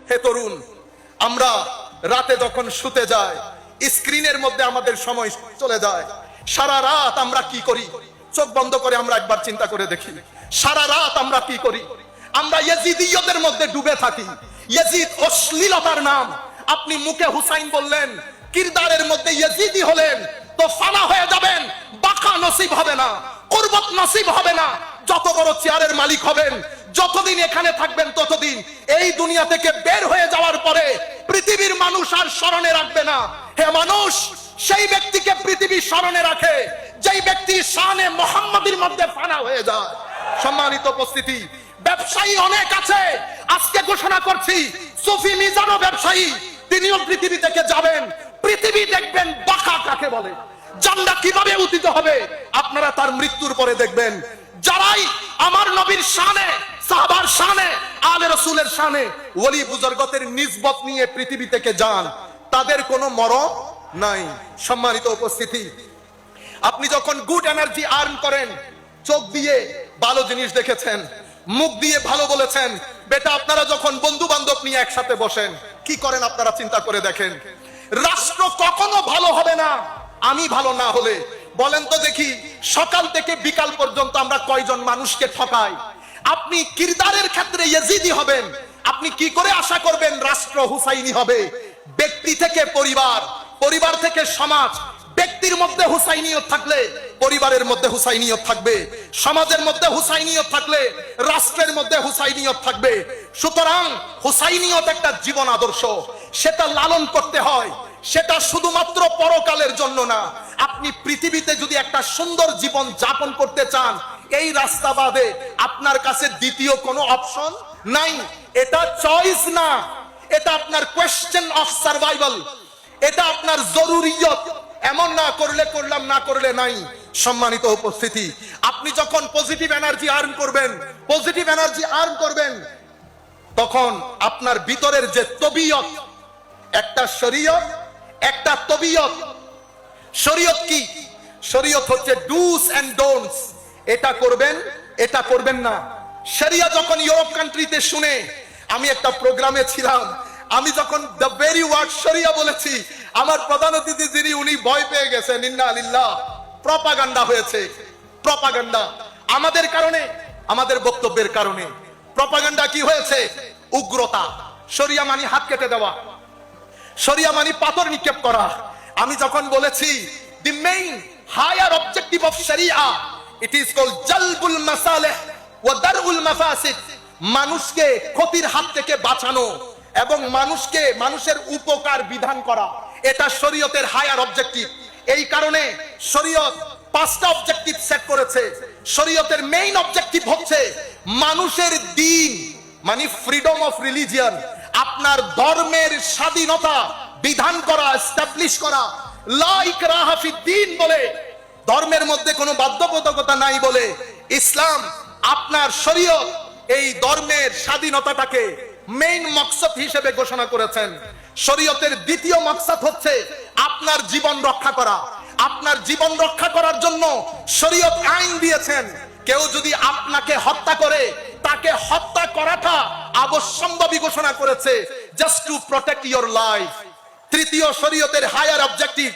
হে তরুণ, আমরা রাতে যখন শুতে যাই স্ক্রিনের মধ্যে আমাদের সময় চলে যায়। সারা রাত আমরা কি করি? চোখ বন্ধ করে আমরা একবার চিন্তা করে দেখি, সারা রাত আমরা কি করি? আমরা ইয়াজিদিয়তের মধ্যে ডুবে থাকি। ইয়াজিদ অশ্লীলতার নাম। আপনি মুখে হুসাইন বললেন, কিরদারের মধ্যে ইয়াজিদি হলেন তো ফানা হয়ে যাবেন, বাঁকা নসিব হবে না, কুরবত নসিব হবে না। যত বড় চেয়ারের মালিক হবেন, যতদিন এখানে থাকবেন ততদিন এই দুনিয়া থেকে বের হয়ে যাওয়ার পরে পৃথিবীর মানুষ আর স্মরণে রাখবে না। হে মানুষ, সেই ব্যক্তিকে পৃথিবী স্মরণে রাখে যেই ব্যক্তি শানে মুহাম্মাদির মধ্যে ফানা হয়ে যায়। সম্মানিত উপস্থিতি, ব্যবসায়ী অনেক আছে। আজকে ঘোষণা করছি, সুফি মিজানও ব্যবসায়ী, তিনিও পৃথিবী থেকে যাবেন। পৃথিবী দেখবেন বাঁকা কাকে বলে, জান্নাত কিভাবে উদিত হবে আপনারা তার মৃত্যুর পরে দেখবেন। যারাই আমার নবীর শানে, সাহাবার শানে, আলে রাসূলের শানে ওলি বুজুর্গদের নিসবত নিয়ে পৃথিবী থেকে যান, তাদের কোনো মরণ নাই। সম্মানিত উপস্থিতি, আপনি যখন গুড এনার্জি আর্ন করেন, চোখ দিয়ে ভালো জিনিস দেখেছেন, মুখ দিয়ে ভালো বলেছেন, বেটা আপনারা যখন বন্ধু বান্ধব নিয়ে একসাথে বসেন কি করেন আপনারা চিন্তা করে দেখেন। রাষ্ট্র কখনো ভালো হবে না আমি ভালো না হলে। বলেন তো দেখি, সকাল থেকে বিকাল পর্যন্ত আমরা কয়জন মানুষকে ঠকাই? আপনি কিরদারের ক্ষেত্রে ইয়াজিদি হবেন, আপনি কি করে আশা করবেন রাষ্ট্র হুসাইনি হবে? ব্যক্তি থেকে পরিবার, পরিবার থেকে সমাজ। ব্যক্তির মধ্যে হুসাইনিয়ত থাকলে পরিবারের মধ্যে হুসাইনিয়ত থাকবে, সমাজের মধ্যে হুসাইনিয়ত থাকলে রাষ্ট্রের মধ্যে হুসাইনিয়ত থাকবে। সুতরাং হুসাইনিয়ত একটা জীবন আদর্শ, সেটা লালন করতে হয়। সেটা শুধুমাত্র পরকালের জন্য না। আপনি পৃথিবীতে যদি একটা সুন্দর জীবন যাপন করতে চান, এই রাস্তা বাদে আপনার কাছে দ্বিতীয় কোনো অপশন নাই। এটা চয়েস না, এটা আপনার কোয়েশ্চেন অফ সার্ভাইভাল, এটা আপনার জরুরিয়ত। এমন না করলে করলাম, না করলে নাই। সম্মানিত উপস্থিতি, আপনি যখন পজিটিভ এনার্জি আর্ন করবেন, পজিটিভ এনার্জি আর্ন করবেন, তখন আপনার ভিতরের যে তবিয়ত, একটা শরীয়ত, একটা তবিয়ত। শরীয়ত কি? শরীয়ত হচ্ছে ডুস এন্ড ডোন্টস। এটা করবেন, এটা করবেন না। শরিয়া যখন ইউরোপ কান্ট্রিতে শুনে, আমি একটা প্রোগ্রামে ছিলাম, আমি যখন দ্য ভেরি ওয়ার্ড শরিয়া বলেছি, আমার প্রধান অতিথি যিনি, উনি ভয় পেয়ে গেছেন। ইন্না লিল্লাহ। প্রপাগান্ডা হয়েছে, প্রপাগান্ডা। আমাদের কারণে, আমাদের বক্তব্যের কারণে প্রপাগান্ডা কি হয়েছে? উগ্রতা। শরিয়া মানে হাত কেটে দেওয়া, শরিয়া মানে পাথর নিক্ষেপ করা। আমি যখন বলেছি the main higher objective of sharia, it is called জালবুল মাসালিহ ওয়া দারউল মাফাসিদ, মানুষকে ক্ষতির হাত থেকে বাঁচানো এবং মানুষকে, মানুষের উপকার বিধান করা, এটা শরীয়তের হায়ার অবজেক্টিভ। এই কারণে শরীয়ত 5টা অবজেক্টিভ সেট করেছে। শরীয়তের মেইন অবজেক্টিভ হচ্ছে মানুষের দ্বীন মানে ফ্রিডম অফ রিলিজিয়ন, আপনার ধর্মের স্বাধীনতা বিধান করা, এস্টাবলিশ করা। লা ইকরাহা ফিদ্দীন বলে, ধর্মের মধ্যে কোনো বাধ্যবাধকতা নাই বলে ইসলাম, আপনার শরীয়ত এই ধর্মের স্বাধীনতাটাকে মেইন মকসদ হিসেবে ঘোষণা করেছেন। শরীয়তের দ্বিতীয় মকসদ হচ্ছে আপনার জীবন রক্ষা করা। আপনার জীবন রক্ষা করার জন্য শরীয়ত আইন দিয়েছেন। কেউ যদি আপনাকে হত্যা করে, তাকে হত্যা করাটা অবশ্যম্ভাবী ঘোষণা করেছে, just two protect your life. তৃতীয় শরীয়তের হায়ার অবজেক্টিভ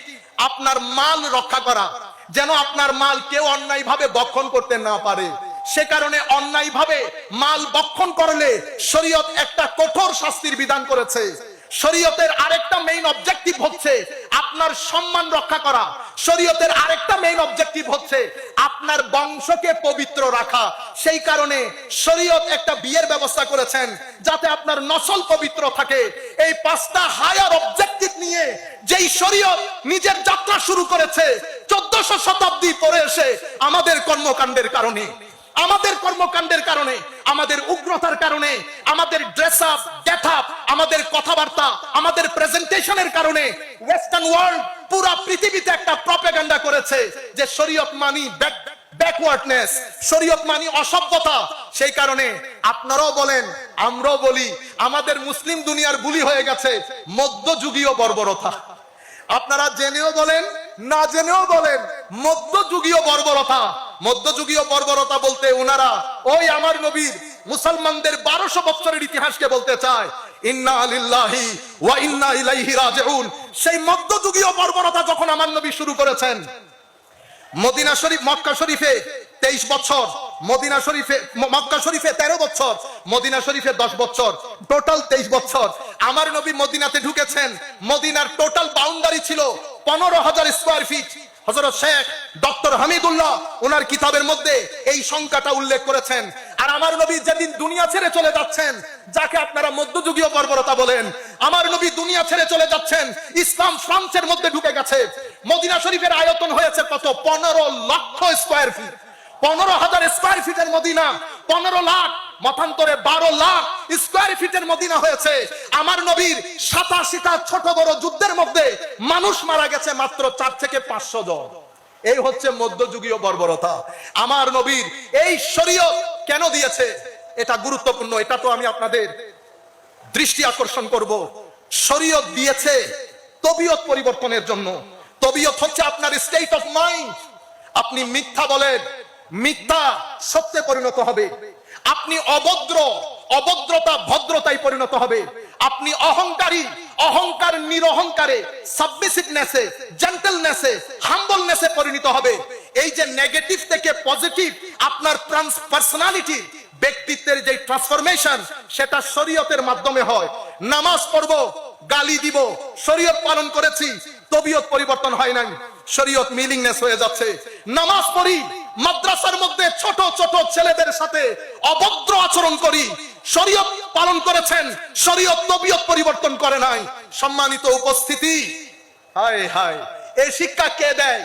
আপনার মাল রক্ষা করা, যেন আপনার মাল কেউ অন্যায়ভাবে ভক্ষণ করতে না পারে। সে কারণে অন্যায়ভাবে মাল ভক্ষণ করলে শরীয়ত একটা কঠোর শাস্তির বিধান করেছে। শরীয়তের আরেকটা মেইন অবজেক্টিভ হচ্ছে আপনার সম্মান রক্ষা করা। শরীয়তের আরেকটা মেইন অবজেক্টিভ হচ্ছে আপনার বংশকে পবিত্র রাখা। সেই কারণে শরীয়ত একটা বিয়ের ব্যবস্থা করেছেন যাতে আপনার নসল পবিত্র থাকে। এই 5টা হায়ার অবজেক্টিভ নিয়ে যেই শরীয়ত নিজের যাত্রা শুরু করেছে 1400 শতাব্দী পরে এসে, আমাদের কর্মকাণ্ডের কারণে, আমাদের কর্মকাণ্ডের কারণে, আমাদের উগ্রতার কারণে, আমাদের ড্রেস আপ, গেট আপ, আমাদের কথাবার্তা, আমাদের প্রেজেন্টেশনের কারণে ওয়েস্টার্ন ওয়ার্ল্ড পুরো পৃথিবীতে একটা প্রপাগান্ডা করেছে যে শরীয়ত মানি ব্যাকওয়ার্ডনেস, শরীয়ত মানি অসভ্যতা। সেই কারণে আপনারাও বলেন, আমরাও বলি, আমাদের মুসলিম দুনিয়ার বুলি হয়ে গেছে মধ্যযুগীয় বর্বরতা। আপনারা জেনেও বলেন, না জেনেও বলেন, মধ্যযুগীয় বর্বরতা। মধ্যযুগীয় বর্বরতা বলতে ওনারা ওই আমার নবীর মুসলমানদের 1200 বছরের ইতিহাসকে বলতে চায়। ইন্না লিল্লাহি ওয়া ইন্না ইলাইহি রাজিউন। সেই মধ্যযুগীয় বর্বরতা যখন আমার নবী শুরু করেছেন, মদিনা শরীফ মক্কা শরীফে 23 বছর, মদিনা শরীফে মক্কা শরীফে 13 বছর, মদিনা শরীফে 10 বছর, টোটাল 23 বছর। আমার নবী মদিনাতে ঢুকেছেন, মদিনার টোটাল বাউন্ডারি ছিল 15,000 স্কয়ার ফিট। হযরত শেখ ডক্টর হামিদুল্লাহ ওনার কিতাবের মধ্যে এই সংখ্যাটা উল্লেখ করেছেন। আর আমার নবী যেদিন দুনিয়া ছেড়ে চলে যাচ্ছেন, যাকে আপনারা মধ্যযুগীয় বর্বরতা বলেন, আমার নবী দুনিয়া ছেড়ে চলে যাচ্ছেন, ইসলাম ফ্রান্সের মধ্যে ঢুকে গেছে। মদিনা শরীফের আয়তন হয়েছে কত? 15 লক্ষ স্কয়ার ফিট। 15,000 স্কয়ার ফিটের মদিনা, 15 লাখ মতান্তরে 12 লাখ স্কয়ার ফিটের মদিনা হয়েছে। আমার নবীর 87টা ছোট বড় যুদ্ধের মধ্যে মানুষ মারা গেছে মাত্র 4 থেকে 500 জন। এই হচ্ছে মধ্যযুগীয় বর্বরতা। আমার নবীর এই শরীয়ত কেন দিয়েছে, এটা গুরুত্বপূর্ণ। এটা তো আমি আপনাদের দৃষ্টি আকর্ষণ করব। শরীয়ত দিয়েছে তবিয়ত পরিবর্তনের জন্য। তবিয়ত হচ্ছে আপনার স্টেট অফ মাইন্ড। আপনি মিথ্যা বলেন, মিথ্যা সত্যে পরিণত হবে। আপনি অভদ্র, অভদ্রতা ভদ্রতায় পরিণত হবে। আপনি অহংকারী, অহংকার নিরহংকারে, সাবমিসিভনেসে, জেন্টলনেসে, হাম্বলনেসে পরিণত হবে। এই যে নেগেটিভ থেকে পজিটিভ আপনার পার্সোনালিটি, ব্যক্তিত্বের যে ট্রান্সফরমেশন, সেটা শরীয়তের মাধ্যমে হয়। নামাজ পড়বো, গালি দিব, শরীয়ত পালন করেছি, তবিয়ত পরিবর্তন হয় নাই, শরীয়ত মিলিংনেস হয়ে যাচ্ছে। নামাজ পড়ি, মাদ্রাসার মধ্যে ছোট ছোট ছেলেদের সাথে অভদ্র আচরণ করি, শরীয়ত পালন করেছেন, শরীয়ত তবিয়ত পরিবর্তন করে নাই। সম্মানিত উপস্থিতি, হায় হায়, এই শিক্ষা কে দেয়?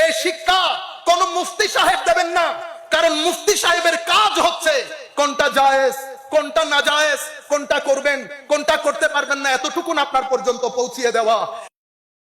এই শিক্ষা কোন মুফতি সাহেব দেবেন না। কারণ মুফতি সাহেবের কাজ হচ্ছে কোনটা জায়েজ, কোনটা নাজায়েজ, কোনটা করবেন, কোনটা করতে পারবেন না, এতটুকুন আপনার পর্যন্ত পৌঁছিয়ে দেওয়া।